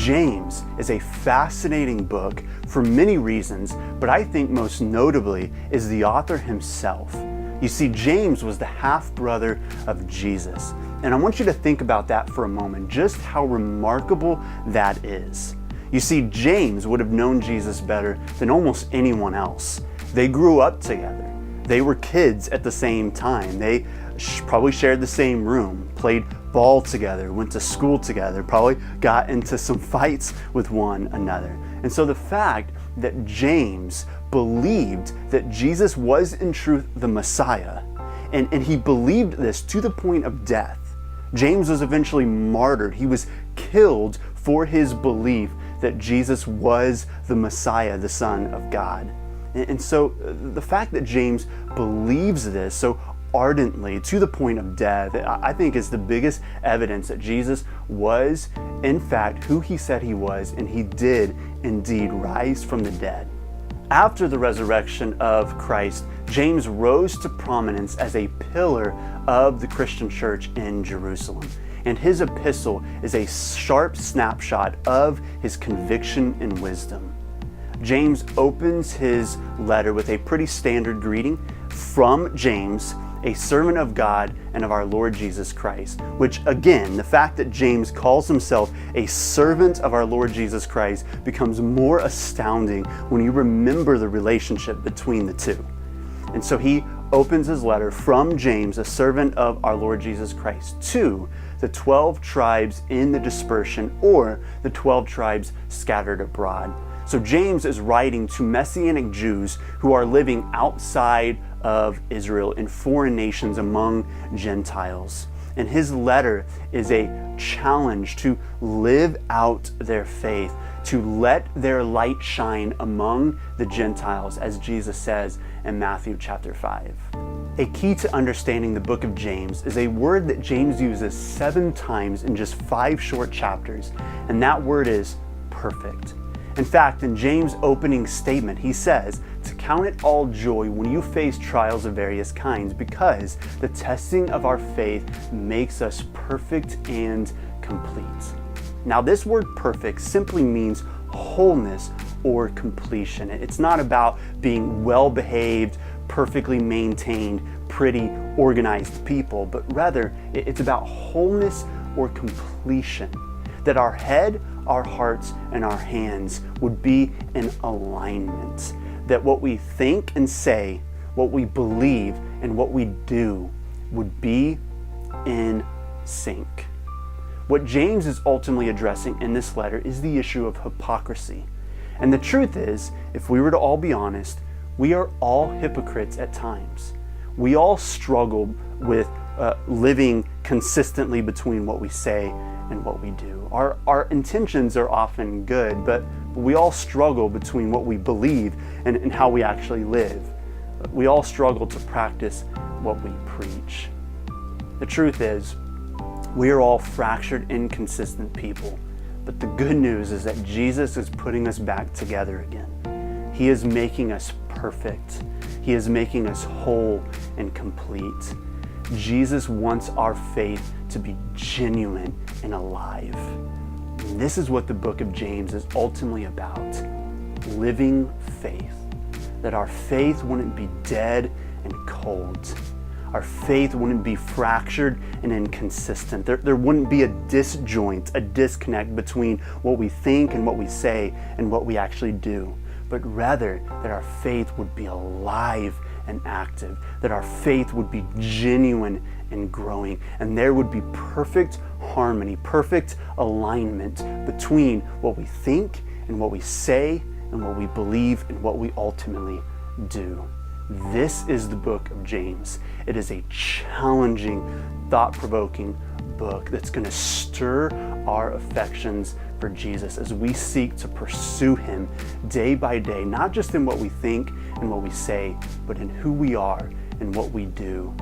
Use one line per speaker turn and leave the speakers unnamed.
James is a fascinating book for many reasons, but I think most notably is the author himself. You see, James was the half-brother of Jesus. And I want you to think about that for a moment, just how remarkable that is. You see, James would have known Jesus better than almost anyone else. They grew up together. They were kids at the same time. They probably shared the same room, played ball together, went to school together, probably got into some fights with one another. And so the fact that James believed that Jesus was in truth the Messiah, and he believed this to the point of death. James was eventually martyred. He was killed for his belief that Jesus was the Messiah, the Son of God. And so the fact that James believes this so ardently to the point of death, I think is the biggest evidence that Jesus was, in fact, who he said he was, and he did indeed rise from the dead. After the resurrection of Christ, James rose to prominence as a pillar of the Christian church in Jerusalem. And his epistle is a sharp snapshot of his conviction and wisdom. James opens his letter with a pretty standard greeting from James, a servant of God and of our Lord Jesus Christ, which again, the fact that James calls himself a servant of our Lord Jesus Christ becomes more astounding when you remember the relationship between the two. And so he opens his letter from James, a servant of our Lord Jesus Christ, to the 12 tribes in the dispersion, or the 12 tribes scattered abroad. So James is writing to Messianic Jews who are living outside of Israel in foreign nations among Gentiles. And his letter is a challenge to live out their faith, to let their light shine among the Gentiles, as Jesus says in Matthew chapter 5. A key to understanding the book of James is a word that James uses 7 times in just 5 short chapters, and that word is perfect. In fact, in James' opening statement, he says to count it all joy when you face trials of various kinds, because the testing of our faith makes us perfect and complete. Now, this word perfect simply means wholeness or completion. It's not about being well-behaved, perfectly maintained, pretty, organized people, but rather it's about wholeness or completion. That our head, our hearts, and our hands would be in alignment. That what we think and say, what we believe, and what we do would be in sync. What James is ultimately addressing in this letter is the issue of hypocrisy. And the truth is, if we were to all be honest, we are all hypocrites at times. We all struggle with living consistently between what we say and what we do. Our intentions are often good, but we all struggle between what we believe and how we actually live. We all struggle to practice what we preach. The truth is, we are all fractured, inconsistent people. But the good news is that Jesus is putting us back together again. He is making us perfect. He is making us whole and complete. Jesus wants our faith to be genuine and alive. And this is what the book of James is ultimately about. Living faith. That our faith wouldn't be dead and cold. Our faith wouldn't be fractured and inconsistent. There wouldn't be a disjoint, a disconnect between what we think and what we say and what we actually do. But rather that our faith would be alive and active, that our faith would be genuine and growing, and there would be perfect harmony, perfect alignment between what we think and what we say and what we believe and what we ultimately do. This is the book of James. It is a challenging, thought-provoking book that's going to stir our affections for Jesus as we seek to pursue him day by day, not just in what we think and what we say, but in who we are and what we do